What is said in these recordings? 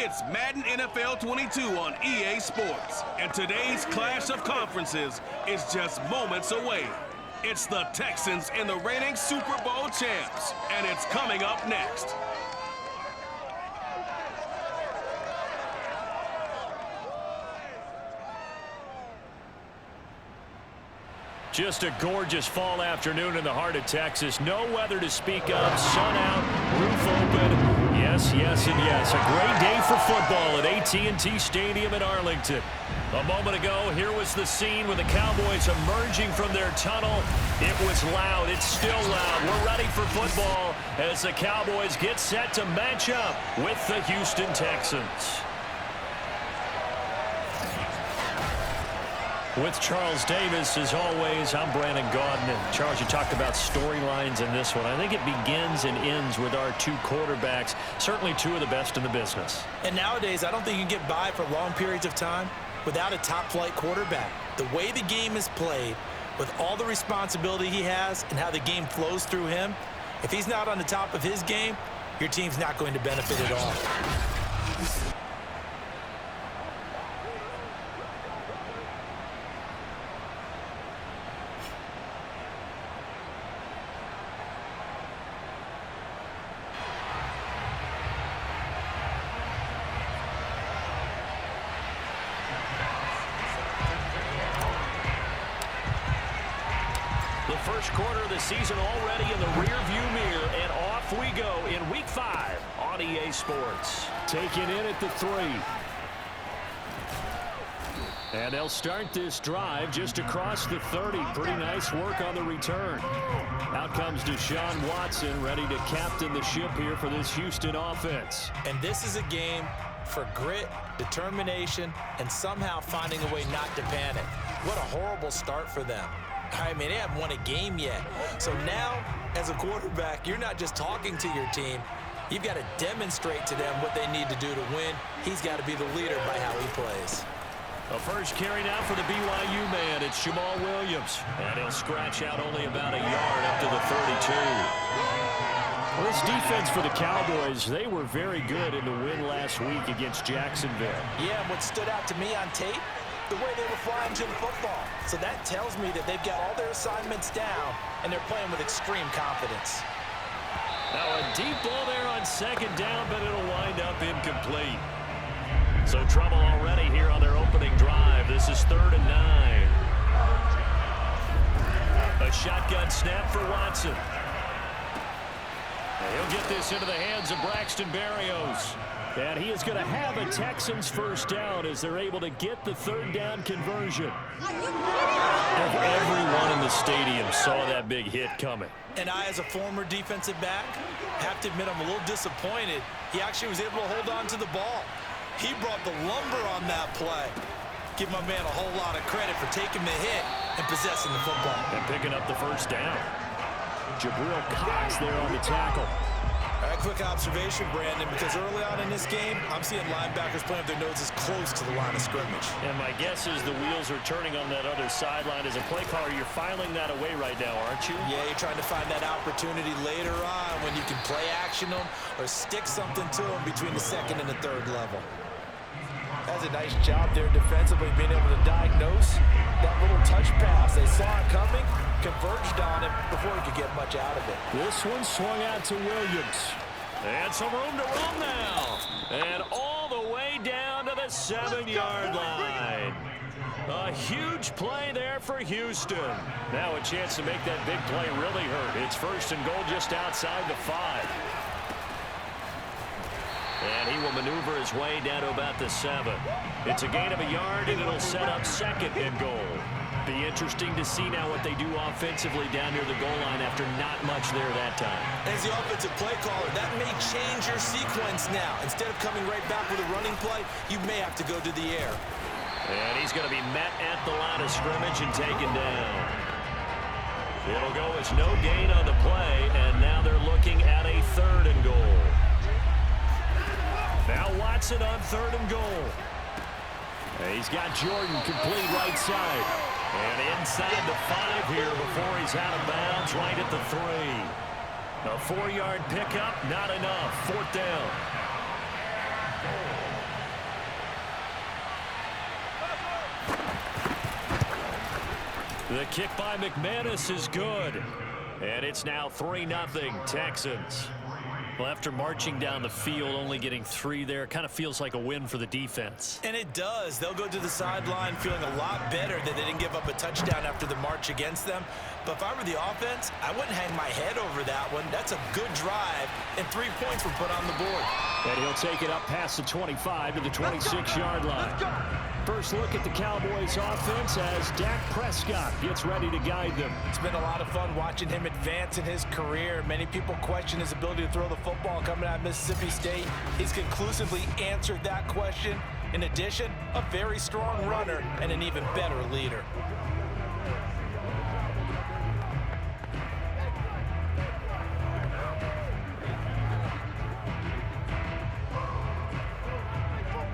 It's Madden NFL 22 on EA Sports, and today's clash of conferences is just moments away. It's the Texans and the reigning Super Bowl champs, and it's coming up next. Just a gorgeous fall afternoon in the heart of Texas. No weather to speak of. Sun out, roof open. Yes, yes, and yes. A great day for football at AT&T Stadium in Arlington. A moment ago, here was the scene with the Cowboys emerging from their tunnel. It was loud. It's still loud. We're ready for football as the Cowboys get set to match up with the Houston Texans. With Charles Davis, as always, I'm Brandon Gaudin. And Charles, you talked about storylines in this one. I think it begins and ends with our two quarterbacks, certainly two of the best in the business. And nowadays, I don't think you can get by for long periods of time without a top-flight quarterback. The way the game is played, with all the responsibility he has and how the game flows through him, if he's not on the top of his game, your team's not going to benefit at all. First quarter of the season already in the rearview mirror, and off we go in Week 5 on EA Sports. Taken in at the 3. And they'll start this drive just across the 30. Pretty nice work on the return. Out comes Deshaun Watson, ready to captain the ship here for this Houston offense. And this is a game for grit, determination, and somehow finding a way not to panic. What a horrible start for them. I mean, they haven't won a game yet. So now, as a quarterback, you're not just talking to your team. You've got to demonstrate to them what they need to do to win. He's got to be the leader by how he plays. A first carry now for the BYU man. It's Jamal Williams. And he'll scratch out only about a yard up to the 32. Well, this defense for the Cowboys, they were very good in the win last week against Jacksonville. Yeah, and what stood out to me on tape, the way they were flying to the football. So that tells me that they've got all their assignments down, and they're playing with extreme confidence. Now a deep ball there on second down, but it'll wind up incomplete. So trouble already here on their opening drive. This is 3rd and 9. A shotgun snap for Watson. He'll get this into the hands of Braxton Berrios. And he is going to have a Texans first down as they're able to get the 3rd down conversion. Everyone in the stadium saw that big hit coming. And I, as a former defensive back, have to admit I'm a little disappointed. He actually was able to hold on to the ball. He brought the lumber on that play. Give my man a whole lot of credit for taking the hit and possessing the football. And picking up the first down. Jabril Cox there on the tackle. All right, quick observation, Brandon, because early on in this game, I'm seeing linebackers playing with their noses close to the line of scrimmage. And my guess is the wheels are turning on that other sideline. As a play caller, you're filing that away right now, aren't you? Yeah, you're trying to find that opportunity later on when you can play action them or stick something to them between the 2nd and the 3rd level. That's a nice job there defensively, being able to diagnose that little touch pass. They saw it coming, converged on it before he could get much out of it. This one swung out to Williams. And some room to run now. And all the way down to the 7-yard line. A huge play there for Houston. Now a chance to make that big play really hurt. It's 1st and goal just outside the 5. And he will maneuver his way down to about the 7. It's a gain of a yard, and it'll set up 2nd and goal. Be interesting to see now what they do offensively down near the goal line after not much there that time. As the offensive play caller, that may change your sequence now. Instead of coming right back with a running play, you may have to go to the air. And he's going to be met at the line of scrimmage and taken down. It'll go as no gain on the play, and now they're looking at a 3rd and goal. Now Watson on 3rd and goal. He's got Jordan complete right side. And inside the 5 here before he's out of bounds, right at the 3. A 4-yard pickup, not enough. 4th down. The kick by McManus is good. And it's now 3-0 Texans. Well, after marching down the field, only getting 3 there, kind of feels like a win for the defense. And it does. They'll go to the sideline feeling a lot better that they didn't give up a touchdown after the march against them. But if I were the offense, I wouldn't hang my head over that one. That's a good drive, and 3 points were put on the board. And he'll take it up past the 25 to the 26-yard line. First look at the Cowboys offense as Dak Prescott gets ready to guide them. It's been a lot of fun watching him advance in his career. Many people question his ability to throw the football coming out of Mississippi State. He's conclusively answered that question. In addition, a very strong runner and an even better leader.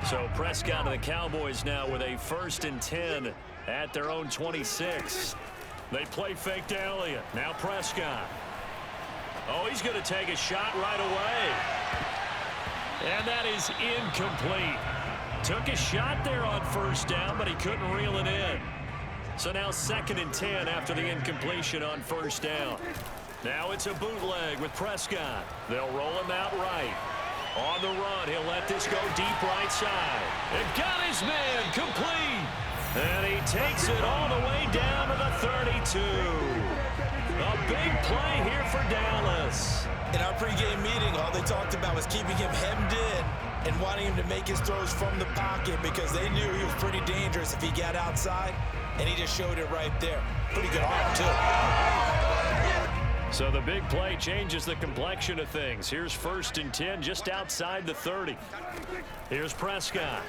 So Prescott and the Cowboys now with a 1st and 10 at their own 26. They play fake to Elliott. Now Prescott. Oh, he's going to take a shot right away. And that is incomplete. Took a shot there on 1st down, but he couldn't reel it in. So now 2nd and 10 after the incompletion on 1st down. Now it's a bootleg with Prescott. They'll roll him out right. On the run, he'll let this go deep right side. And got his man complete. And he takes it all the way down to the 32. A big play here for Dallas. In our pregame meeting, all they talked about was keeping him hemmed in and wanting him to make his throws from the pocket because they knew he was pretty dangerous if he got outside, and he just showed it right there. Pretty good arm, too. So the big play changes the complexion of things. Here's 1st and 10 just outside the 30. Here's Prescott.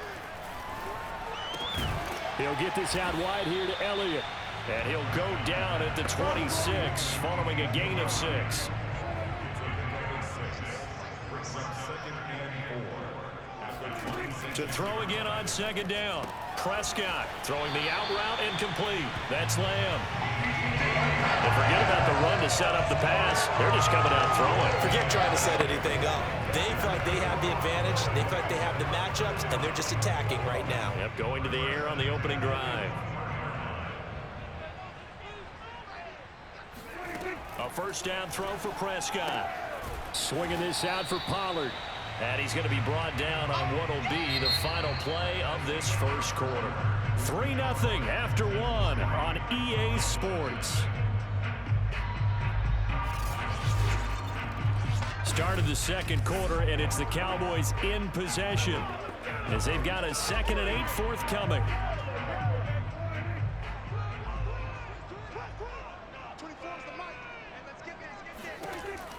He'll get this out wide here to Elliott. And he'll go down at the 26 following a gain of 6. To throw again on 2nd down. Prescott throwing the out route incomplete. That's Lamb. And forget about the run to set up the pass. They're just coming out throwing. Forget trying to set anything up. They feel like they have the advantage. They feel like they have the matchups, and they're just attacking right now. Yep, going to the air on the opening drive. A 1st down throw for Prescott. Swinging this out for Pollard. And he's going to be brought down on what will be the final play of this 1st quarter. 3-0 after 1 on EA Sports. Start of the 2nd quarter, and it's the Cowboys in possession as they've got a 2nd and 8 forthcoming.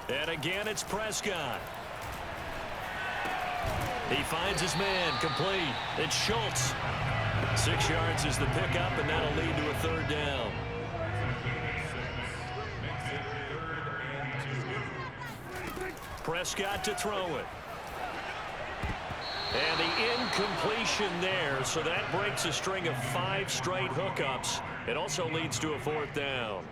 And again, it's Prescott. He finds his man complete. It's Schultz. 6 yards is the pickup, and that'll lead to a 3rd down. Prescott to throw it. And the incompletion there, so that breaks a string of 5 straight hookups. It also leads to a 4th down.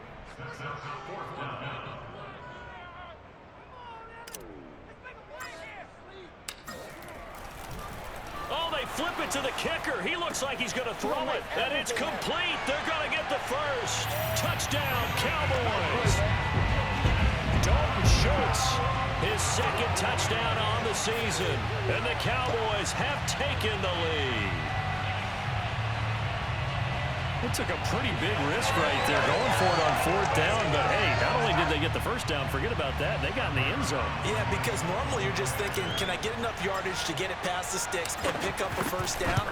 Oh, they flip it to the kicker. He looks like he's going to throw it, and it's complete. They're going to get the 1st. Touchdown, Cowboys. Dalton Schultz, his 2nd touchdown on the season, and the Cowboys have taken the lead. It took a pretty big risk right there going for it on 4th down, but hey, not only did they get the 1st down, forget about that, they got in the end zone. Yeah, because normally you're just thinking, can I get enough yardage to get it past the sticks and pick up a 1st down?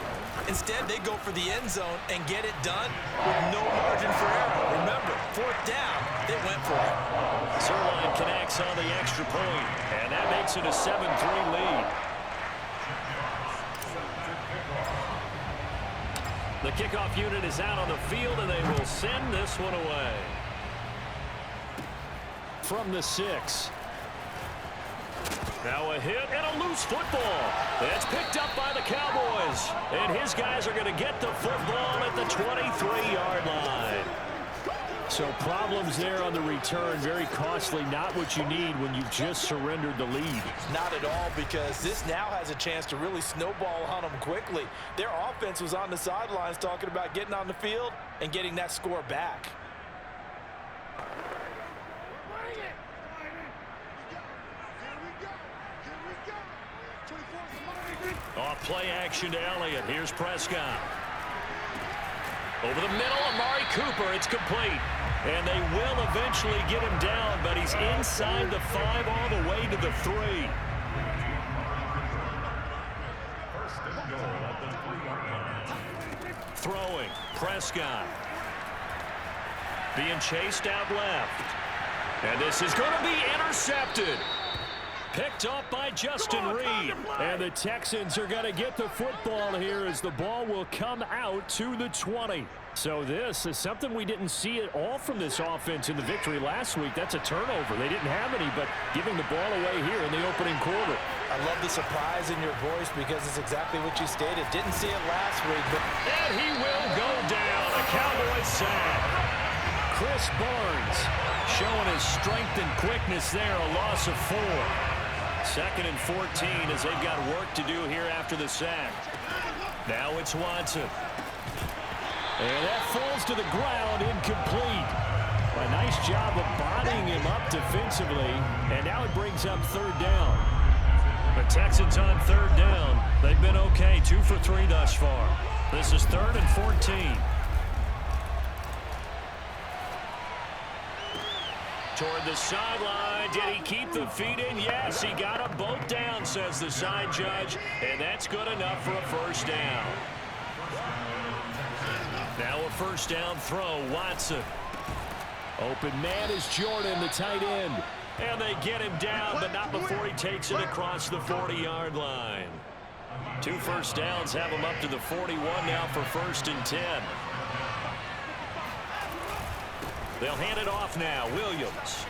Instead, they go for the end zone and get it done with no margin for error. Remember, 4th down, they went for it. Zerline connects on the extra point, and that makes it a 7-3 lead. The kickoff unit is out on the field, and they will send this one away. From the 6. Now a hit and a loose football. It's picked up by the Cowboys. And his guys are going to get the football at the 23-yard line. So problems there on the return, very costly, not what you need when you've just surrendered the lead. Not at all, because this now has a chance to really snowball on them quickly. Their offense was on the sidelines talking about getting on the field and getting that score back. Off play action to Elliott. Here's Prescott. Over the middle, Amari Cooper. It's complete. And they will eventually get him down, but he's inside the 5 all the way to the 3. Throwing. Prescott. Being chased out left. And this is going to be intercepted. Picked off by Justin Reed. And the Texans are going to get the football here as the ball will come out to the 20. So this is something we didn't see at all from this offense in the victory last week. That's a turnover. They didn't have any, but giving the ball away here in the opening quarter. I love the surprise in your voice because it's exactly what you stated. Didn't see it last week, but... And he will go down. A Cowboys sack. Chris Barnes showing his strength and quickness there. A loss of 4. 2nd and 14 as they've got work to do here after the sack. Now it's Watson. And that falls to the ground, incomplete. A nice job of bodying him up defensively, and now it brings up 3rd down. The Texans on 3rd down. They've been okay, 2 for 3 thus far. This is 3rd and 14. Toward the sideline. Did he keep the feet in? Yes, he got them both down, says the side judge, and that's good enough for a 1st down. Now a 1st down throw, Watson. Open man is Jordan, the tight end. And they get him down, but not before he takes it across the 40-yard line. 2 1st downs have him up to the 41 now for 1st and 10. They'll hand it off now, Williams.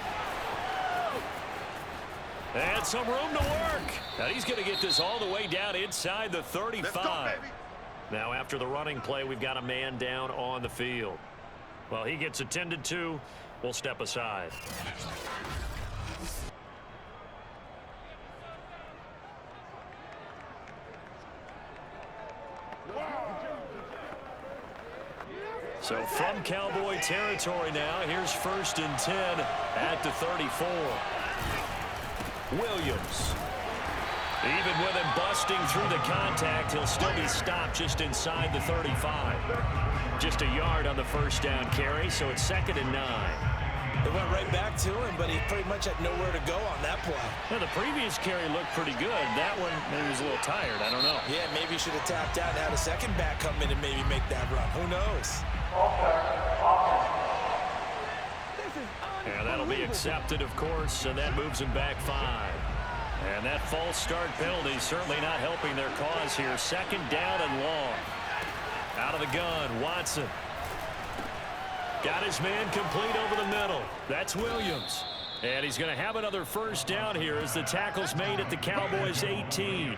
And some room to work. Now he's going to get this all the way down inside the 35. Now after the running play, we've got a man down on the field. Well, he gets attended to. We'll step aside. So from Cowboy territory now, here's 1st and 10 at the 34. Williams. Even with him busting through the contact, he'll still be stopped just inside the 35. Just a yard on the 1st down carry, so it's 2nd and 9. They went right back to him, but he pretty much had nowhere to go on that play. Now, the previous carry looked pretty good. That one, maybe he was a little tired. I don't know. Yeah, maybe he should have tapped out and had a second back come in and maybe make that run. Who knows? Yeah, that'll be accepted, of course, and that moves him back 5. And that false start penalty certainly not helping their cause here. 2nd down and long. Out of the gun, Watson. Got his man complete over the middle. That's Williams. And he's going to have another 1st down here as the tackle's made at the Cowboys 18.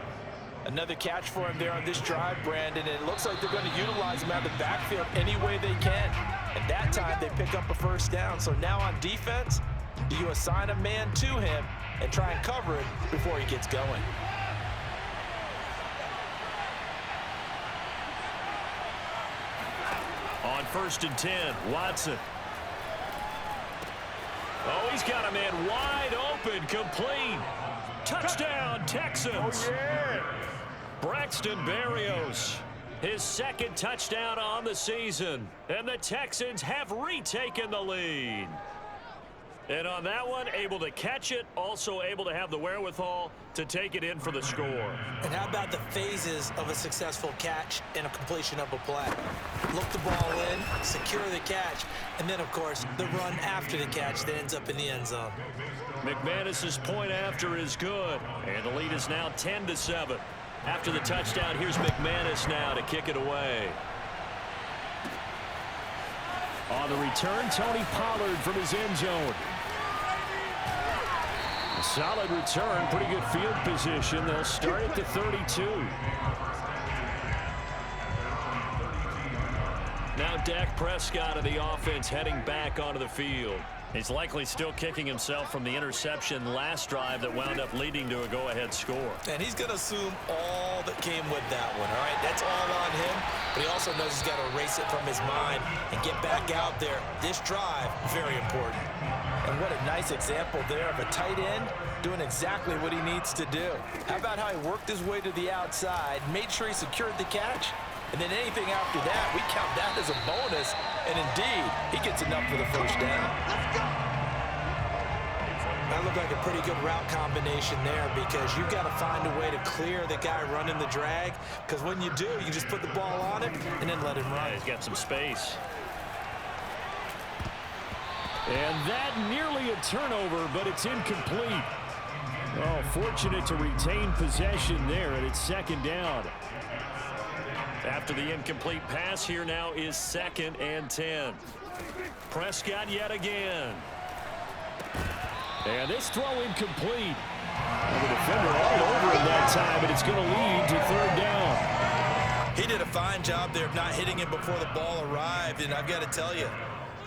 Another catch for him there on this drive, Brandon, and it looks like they're going to utilize him out of the backfield any way they can. And that time they pick up a 1st down. So now on defense, do you assign a man to him and try and cover it before he gets going? On 1st and 10, Watson. Oh, he's got a man wide open, complete. Touchdown, Texans. Oh, yeah. Braxton Berrios, his 2nd touchdown on the season. And the Texans have retaken the lead. And on that one, able to catch it, also able to have the wherewithal to take it in for the score. And how about the phases of a successful catch and a completion of a play? Look the ball in, secure the catch, and then, of course, the run after the catch that ends up in the end zone. McManus's point after is good, and the lead is now 10-7. After the touchdown, here's McManus now to kick it away. On the return, Tony Pollard from his end zone. A solid return, pretty good field position. They'll start at the 32. Now Dak Prescott of the offense heading back onto the field. He's likely still kicking himself from the interception last drive that wound up leading to a go-ahead score. And he's going to assume all that came with that one, all right? That's all on him, but he also knows he's got to erase it from his mind and get back out there. This drive, very important. And what a nice example there of a tight end doing exactly what he needs to do. How about how he worked his way to the outside, made sure he secured the catch, and then anything after that, we count that as a bonus. And indeed, he gets enough for the first down. Let's go! That looked like a pretty good route combination there because you've got to find a way to clear the guy running the drag. Because when you do, you just put the ball on him and then let him run. Yeah, he's got some space. And that nearly a turnover, but it's incomplete. Oh, fortunate to retain possession there, and it's second down. After the incomplete pass, here now is 2nd and 10. Prescott yet again. And this throw incomplete. And the defender all over him that time, but it's going to lead to 3rd down. He did a fine job there of not hitting him before the ball arrived, and I've got to tell you,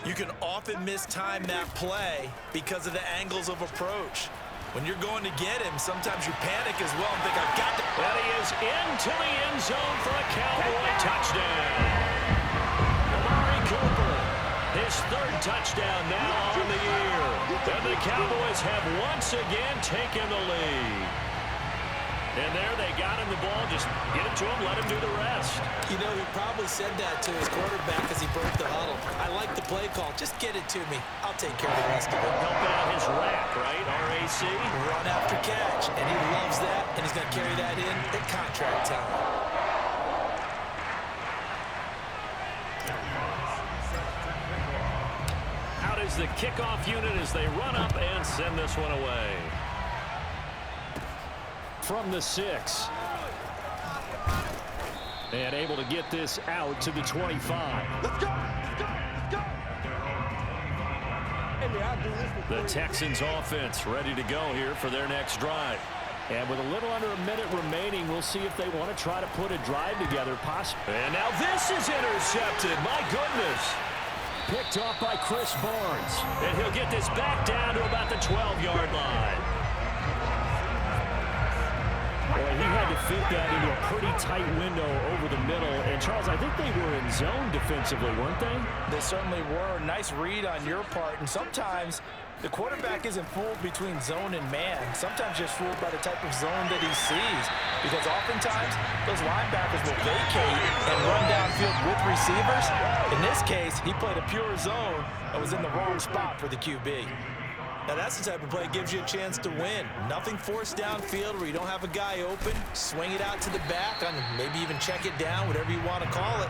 you can often mistime that play because of the angles of approach. When you're going to get him, sometimes you panic as well and think, I've got to. And he is into the end zone for a Cowboy touchdown. Amari Cooper, his 3rd touchdown now on the year. And the Cowboys have once again taken the lead. And there they got him the ball. Just get it to him, let him do the rest. You know, he probably said that to his quarterback as he broke the huddle. I like the play call. Just get it to me. I'll take care of the rest of it. Helping out his rack, right? RAC. Run after catch. And he loves that, and he's going to carry that in at contract time. Out is the kickoff unit as they run up and send this one away. From the 6. And able to get this out to the 25. Let's go! Let's go! Let's go! The Texans offense ready to go here for their next drive. And with a little under a minute remaining, we'll see if they want to try to put a drive together possibly. And now this is intercepted. My goodness. Picked off by Chris Barnes. And he'll get this back down to about the 12-yard line. Boy, he had to fit that into a pretty tight window over the middle. And, Charles, I think they were in zone defensively, weren't they? They certainly were. Nice read on your part. And sometimes the quarterback isn't fooled between zone and man. Sometimes just fooled by the type of zone that he sees. Because oftentimes, those linebackers will vacate and run downfield with receivers. In this case, he played a pure zone and was in the wrong spot for the QB. Now, that's the type of play that gives you a chance to win. Nothing forced downfield where you don't have a guy open. Swing it out to the back, maybe even check it down, whatever you want to call it.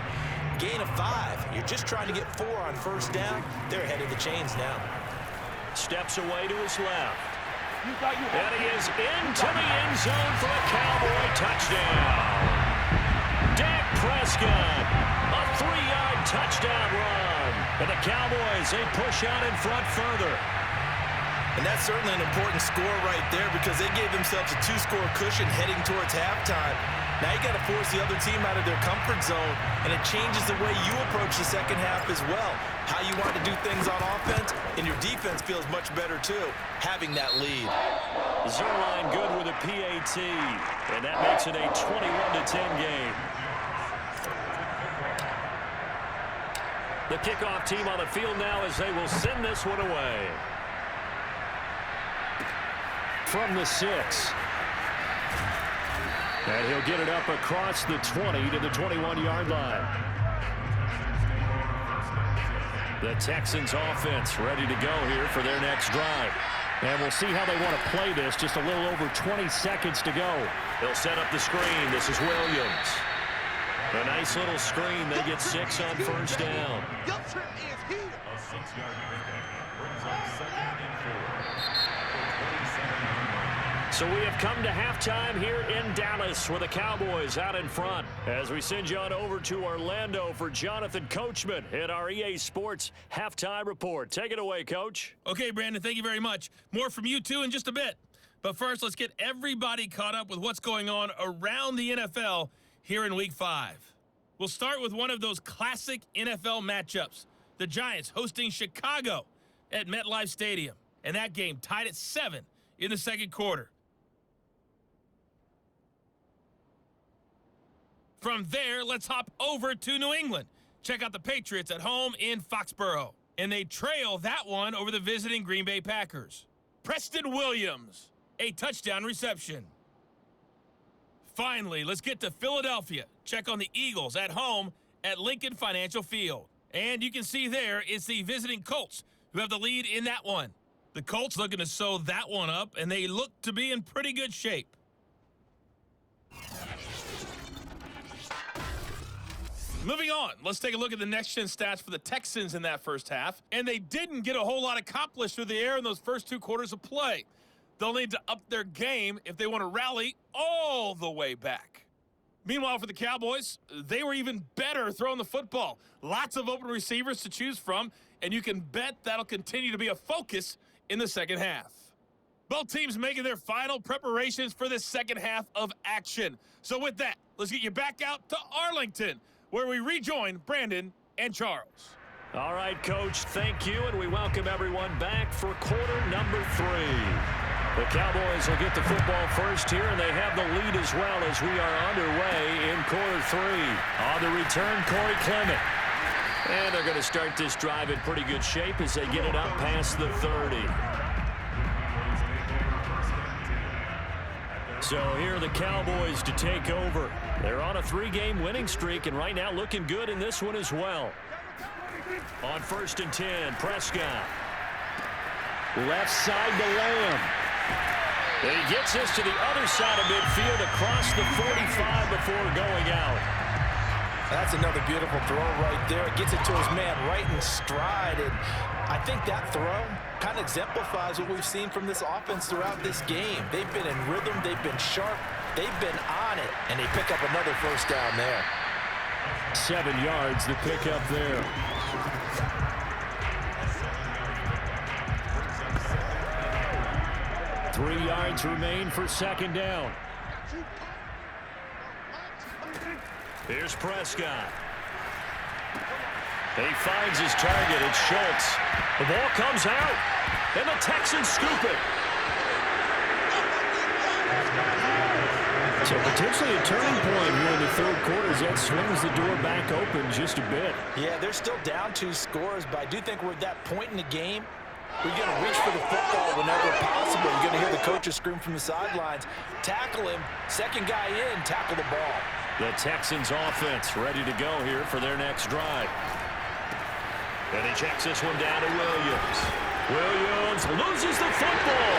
Gain of 5. You're just trying to get 4 on first down. They're ahead of the chains now. Steps away to his left. And he is into the end zone for a Cowboy touchdown. Dak Prescott, a 3-yard touchdown run. And the Cowboys, they push out in front further. And that's certainly an important score right there because they gave themselves a 2-score cushion heading towards halftime. Now you got to force the other team out of their comfort zone, and it changes the way you approach the second half as well. How you want to do things on offense, and your defense feels much better too, having that lead. Zerline good with a PAT, and that makes it a 21-10 game. The kickoff team on the field now as they will send this one away. From the 6. And he'll get it up across the 20 to the 21-yard line. The Texans offense ready to go here for their next drive. And we'll see how they want to play this. Just a little over 20 seconds to go. They'll set up the screen. This is Williams. A nice little screen. They get 6 on first down. Your trip is here. A 6-yard pickup brings up 2nd and 4. So we have come to halftime here in Dallas with the Cowboys out in front as we send you on over to Orlando for Jonathan Coachman at our EA Sports Halftime Report. Take it away, Coach. Okay, Brandon, thank you very much. More from you, too, in just a bit. But first, let's get everybody caught up with what's going on around the NFL here in Week 5. We'll start with one of those classic NFL matchups. The Giants hosting Chicago at MetLife Stadium. And that game tied at 7 in the second quarter. From there, let's hop over to New England. Check out the Patriots at home in Foxborough. And they trail that one over the visiting Green Bay Packers. Preston Williams, a touchdown reception. Finally, let's get to Philadelphia. Check on the Eagles at home at Lincoln Financial Field. And you can see there it's the visiting Colts who have the lead in that one. The Colts looking to sew that one up, and they look to be in pretty good shape. Moving on, let's take a look at the next-gen stats for the Texans in that first half. And they didn't get a whole lot accomplished through the air in those first 2 quarters of play. They'll need to up their game if they want to rally all the way back. Meanwhile, for the Cowboys, they were even better throwing the football. Lots of open receivers to choose from, and you can bet that'll continue to be a focus in the second half. Both teams making their final preparations for this second half of action. So with that, let's get you back out to Arlington, where we rejoin Brandon and Charles. All right, Coach, thank you, and we welcome everyone back for quarter number 3. The Cowboys will get the football first here, and they have the lead as well as we are underway in quarter 3. On the return, Corey Clement. And they're going to start this drive in pretty good shape as they get it up past the 30. So here are the Cowboys to take over. They're on a 3-game winning streak, and right now looking good in this one as well. On 1st and 10, Prescott. Left side to Lamb. And he gets this to the other side of midfield across the 45 before going out. That's another beautiful throw right there. It gets it to his man right in stride. And I think that throw kind of exemplifies what we've seen from this offense throughout this game. They've been in rhythm. They've been sharp. They've been on it. And they pick up another first down there. 7 yards to pick up there. Three yards remain for second down. Here's Prescott. He finds his target. It's Schultz. The ball comes out, and the Texans scoop it. So potentially a turning point here in the third quarter as that swings the door back open just a bit. Yeah, they're still down 2 scores, but I do think we're at that point in the game. We're going to reach for the football whenever possible. You're going to hear the coaches scream from the sidelines. Tackle him. Second guy in, tackle the ball. The Texans offense ready to go here for their next drive. And he checks this one down to Williams. Williams loses the football.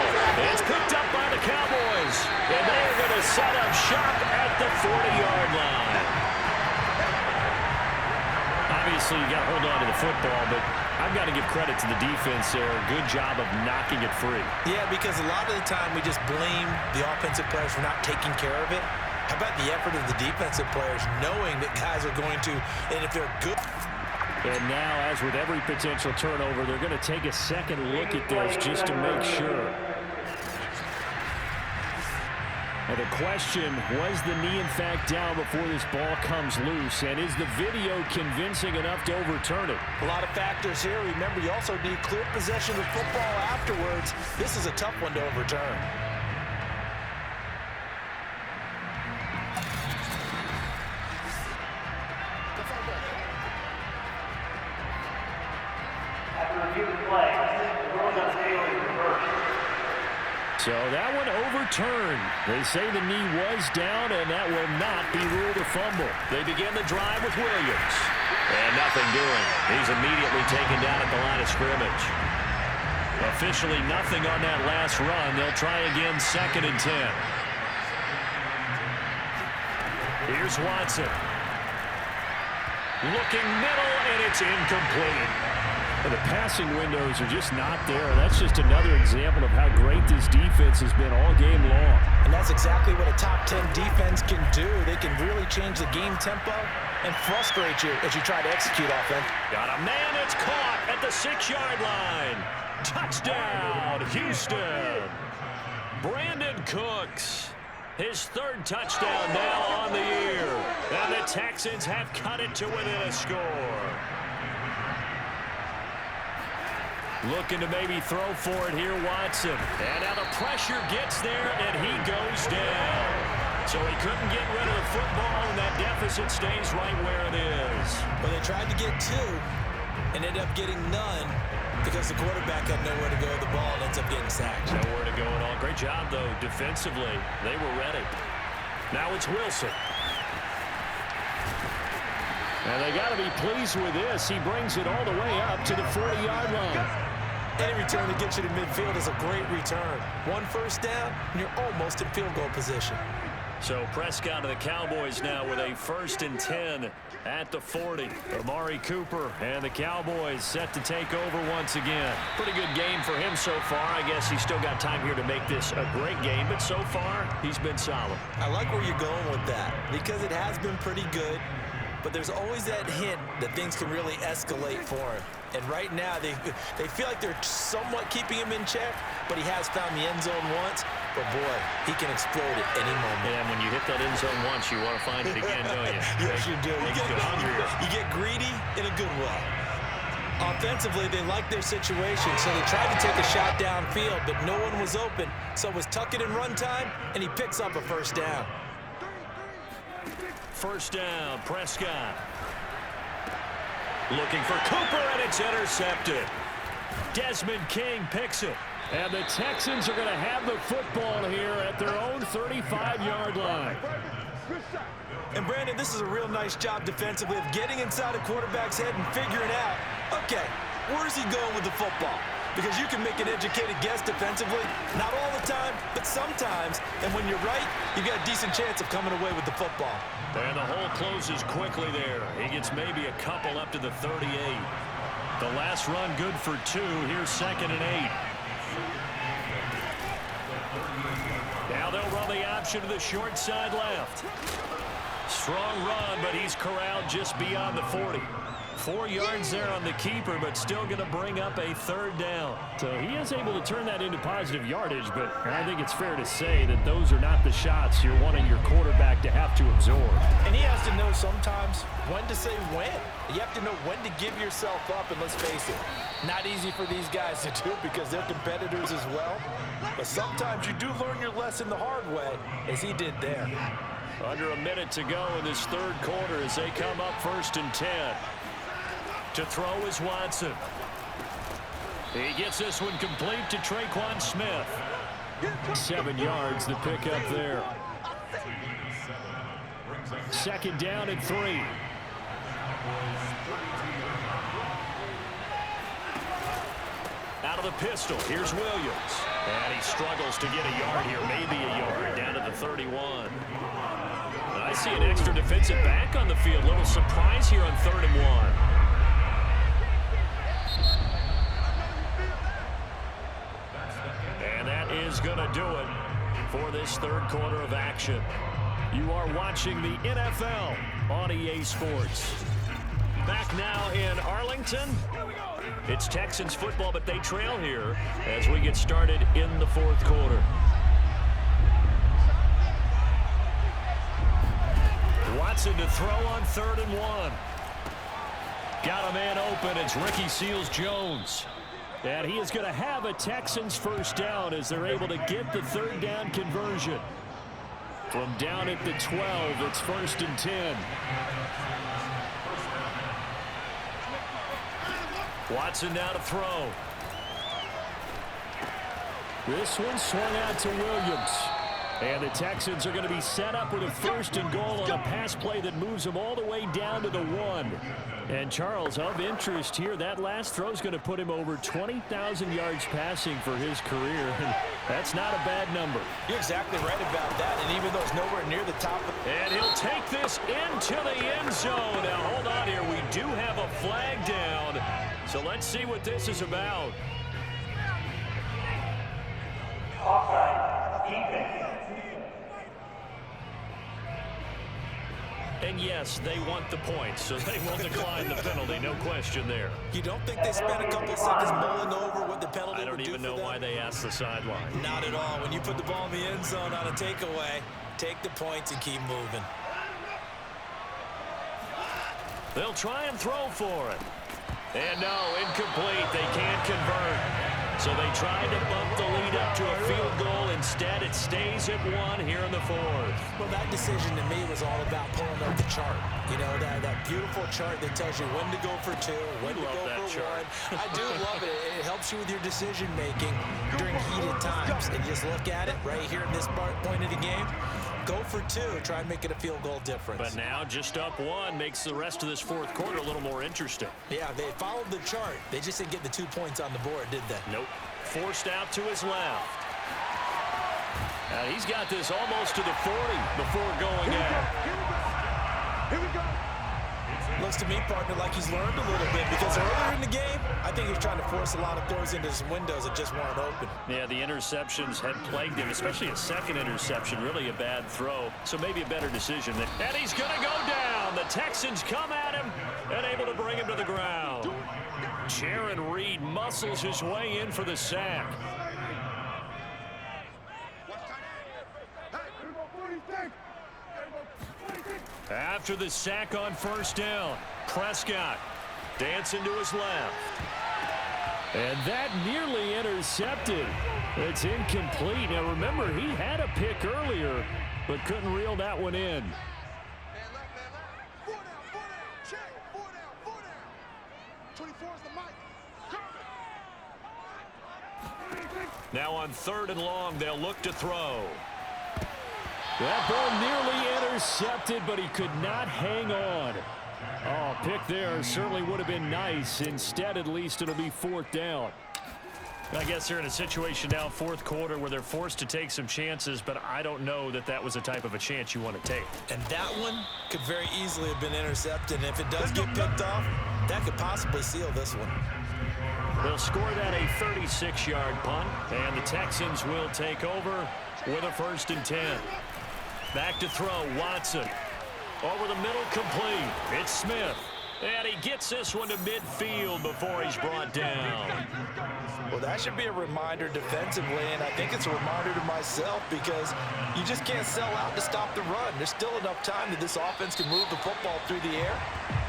It's picked up by the Cowboys. And they are going to set up shop at the 40-yard line. Obviously, you got to hold on to the football, but I've got to give credit to the defense there. Good job of knocking it free. Yeah, because a lot of the time we just blame the offensive players for not taking care of it. How about the effort of the defensive players knowing that guys are going to, and if they're good. And now, as with every potential turnover, they're going to take a second look at this just to make sure. Now the question, was the knee in fact down before this ball comes loose? And is the video convincing enough to overturn it? A lot of factors here. Remember, you also need clear possession of football afterwards. This is a tough one to overturn. So that one overturned. They say the knee was down, and that will not be ruled a fumble. They begin the drive with Williams. And nothing doing. He's immediately taken down at the line of scrimmage. Officially nothing on that last run. They'll try again 2nd and 10. Here's Watson. Looking middle, and it's incomplete. The passing windows are just not there. That's just another example of how great this defense has been all game long. And that's exactly what a top 10 defense can do. They can really change the game tempo and frustrate you as you try to execute offense. Got a man that's caught at the 6-yard line. Touchdown, Houston. Brandon Cooks. His third touchdown now on the year. And the Texans have cut it to within a score. Looking to maybe throw for it here, Watson. And now the pressure gets there, and he goes down. So he couldn't get rid of the football, and that deficit stays right where it is. Well, they tried to get 2 and ended up getting none because the quarterback had nowhere to go with the ball and ends up getting sacked. Nowhere to go at all. Great job, though, defensively. They were ready. Now it's Wilson. And they got to be pleased with this. He brings it all the way up to the 40-yard line. Any return that gets you to midfield is a great return. 1 first down, and you're almost in field goal position. So Prescott of the Cowboys now with a 1st and 10 at the 40. Amari Cooper and the Cowboys set to take over once again. Pretty good game for him so far. I guess he's still got time here to make this a great game, but so far he's been solid. I like where you're going with that because it has been pretty good, but there's always that hint that things can really escalate for him. And right now, they feel like they're somewhat keeping him in check, but he has found the end zone once. But, boy, he can explode at any moment. Yeah, and when you hit that end zone once, you want to find it again, don't you? Yes, you do. You get greedy in a good way. Offensively, they like their situation, so they tried to take a shot downfield, but no one was open. So it was tuck it in run time, and he picks up a first down. First down, Prescott. Looking for Cooper, and it's intercepted. Desmond King picks it. And the Texans are going to have the football here at their own 35-yard line. And, Brandon, this is a real nice job defensively of getting inside a quarterback's head and figuring out, okay, where's he going with the football? Because you can make an educated guess defensively, not all the time, but sometimes. And when you're right, you've got a decent chance of coming away with the football. And the hole closes quickly there. He gets maybe a couple up to the 38. The last run good for 2. Here's 2nd and 8. Now they'll run the option to the short side left. Strong run, but he's corralled just beyond the 40. 4 yards there on the keeper, but still going to bring up a 3rd down. So he is able to turn that into positive yardage, but I think it's fair to say that those are not the shots you're wanting your quarterback to have to absorb. And he has to know sometimes when to say when. You have to know when to give yourself up, and let's face it, not easy for these guys to do because they're competitors as well. But sometimes you do learn your lesson the hard way, as he did there. Under a minute to go in this 3rd quarter as they come up 1st and 10. To throw is Watson. He gets this one complete to Traquan Smith. 7 yards the pickup there. 2nd down and 3. Out of the pistol, here's Williams. And he struggles to get a yard here, maybe a yard, down to the 31. And I see an extra defensive back on the field. Little surprise here on 3rd and 1. And that is going to do it for this 3rd quarter of action. You are watching the NFL on EA Sports. Back now in Arlington. It's Texans football, but they trail here as we get started in the 4th quarter. Watson to throw on 3rd and 1. Got a man open. It's Ricky Seals-Jones. And he is going to have a Texans first down as they're able to get the 3rd down conversion. From down at the 12, it's 1st and 10. Watson now to throw. This one swung out to Williams. And the Texans are going to be set up with a 1st and goal on a pass play that moves them all the way down to the 1. And Charles, of interest here, that last throw is going to put him over 20,000 yards passing for his career. And that's not a bad number. You're exactly right about that. And even though it's nowhere near the top. And he'll take this into the end zone. Now, hold on here. We do have a flag down. So let's see what this is about. And yes, they want the points, so they will decline the penalty, no question there. You don't think they spent a couple seconds mulling over what the penalty would do for them? I don't even know why they asked the sideline. Not at all. When you put the ball in the end zone on a takeaway, take the points and keep moving. They'll try and throw for it. And no, incomplete. They can't convert. So they tried to bump the lead up to a field goal. Instead, it stays at 1 here in the fourth. Well, that decision to me was all about pulling up the chart. You know, that beautiful chart that tells you when to go for 2, when to go for 1. I do love it. It helps you with your decision-making during heated times. And just look at it right here in this point of the game. Go for 2. Try and make it a field goal difference. But now just up 1 makes the rest of this fourth quarter a little more interesting. Yeah, they followed the chart. They just didn't get the 2 points on the board, did they? Nope. Forced out to his left. He's got this almost to the 40 before going out. Here we go. Looks to me, partner, like he's learned a little bit because earlier in the game, I think he was trying to force a lot of throws into some windows that just weren't open. Yeah, the interceptions had plagued him, especially a second interception, really a bad throw. So maybe a better decision. And he's going to go down. The Texans come at him and able to bring him to the ground. Jaron Reed muscles his way in for the sack. After the sack on first down, Prescott dancing to his left. And that nearly intercepted. It's incomplete. Now remember, he had a pick earlier, but couldn't reel that one in. Man left. 4 down. Check. 4 down. 24 is the mic. Now on 3rd and long, they'll look to throw. That ball nearly intercepted, but he could not hang on. Oh, pick there certainly would have been nice. Instead, at least it'll be 4th down. I guess they're in a situation now, 4th quarter, where they're forced to take some chances, but I don't know that that was the type of a chance you want to take. And that one could very easily have been intercepted. And if it does get picked off, that could possibly seal this one. They'll score that a 36-yard punt, and the Texans will take over with a 1st and 10. Back to throw, Watson. Over the middle, complete. It's Smith. And he gets this one to midfield before he's brought down. Well, that should be a reminder defensively, and I think it's a reminder to myself because you just can't sell out to stop the run. There's still enough time that this offense can move the football through the air,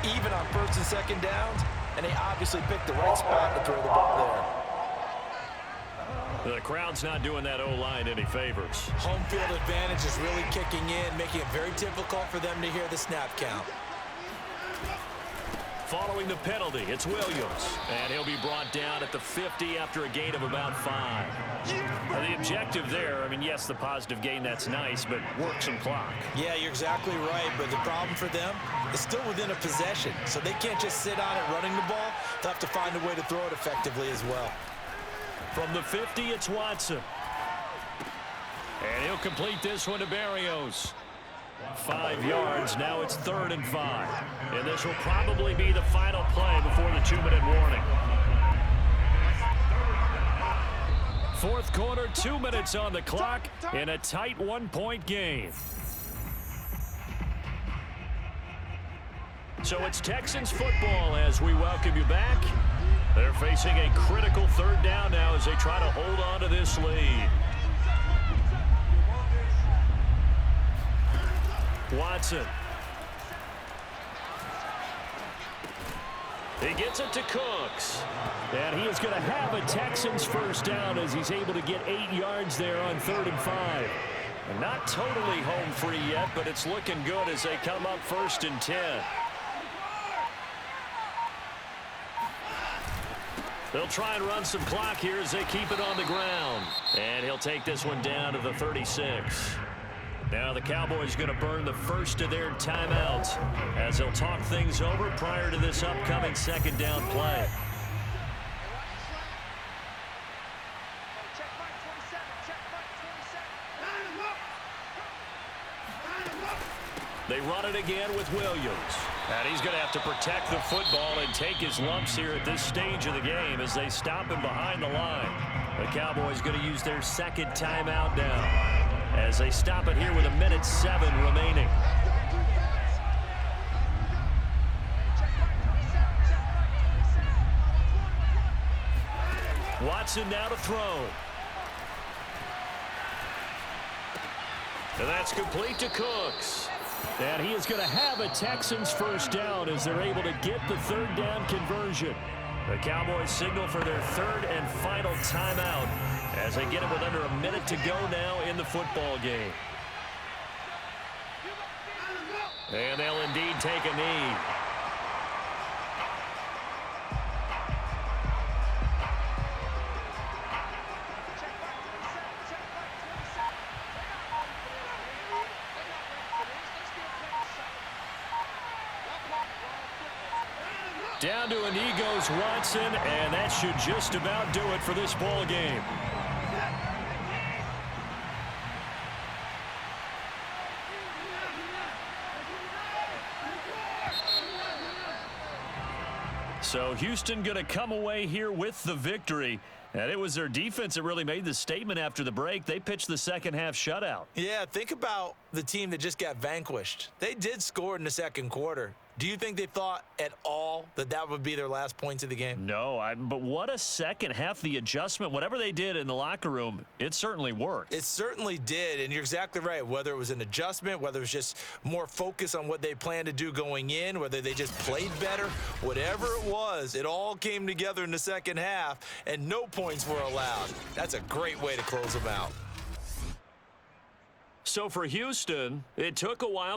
even on 1st and 2nd downs, and they obviously picked the right spot to throw the ball there. The crowd's not doing that O-line any favors. Home field advantage is really kicking in, making it very difficult for them to hear the snap count. Following the penalty, it's Williams. And he'll be brought down at the 50 after a gain of about 5. Now, the objective there, I mean, yes, the positive gain, that's nice, but work some clock. Yeah, you're exactly right, but the problem for them is still within a possession, so they can't just sit on it running the ball. They'll have to find a way to throw it effectively as well. From the 50, it's Watson. And he'll complete this one to Berrios. 5 yards. Now it's 3rd and 5. And this will probably be the final play before the 2-minute warning. 4th quarter, 2 minutes on the clock in a tight 1-point game. So it's Texans football as we welcome you back. They're facing a critical 3rd down now as they try to hold on to this lead. Watson. He gets it to Cooks. And he is going to have a Texans 1st down as he's able to get 8 yards there on 3rd and 5. And not totally home free yet, but it's looking good as they come up 1st and 10. They'll try and run some clock here as they keep it on the ground. And he'll take this one down to the 36. Now the Cowboys going to burn the first of their timeouts as they'll talk things over prior to this upcoming 2nd down play. They run it again with Williams. And he's going to have to protect the football and take his lumps here at this stage of the game as they stop him behind the line. The Cowboys going to use their 2nd timeout now as they stop it here with 1:07 remaining. Watson now to throw. And that's complete to Cooks. And he is going to have a Texans first down as they're able to get the third down conversion. The Cowboys signal for their third and final timeout as they get it with under a minute to go now in the football game. And they'll indeed take a knee. Down to a knee goes Watson, and that should just about do it for this ball game. So Houston going to come away here with the victory. And it was their defense that really made the statement after the break. They pitched the second half shutout. Yeah, think about the team that just got vanquished. They did score in the second quarter. Do you think they thought at all that that would be their last points of the game? No, but what a second half. The adjustment, whatever they did in the locker room, it certainly worked. It certainly did, and you're exactly right. Whether it was an adjustment, whether it was just more focus on what they planned to do going in, whether they just played better, whatever it was, it all came together in the second half, and no points were allowed. That's a great way to close them out. So for Houston, it took a while.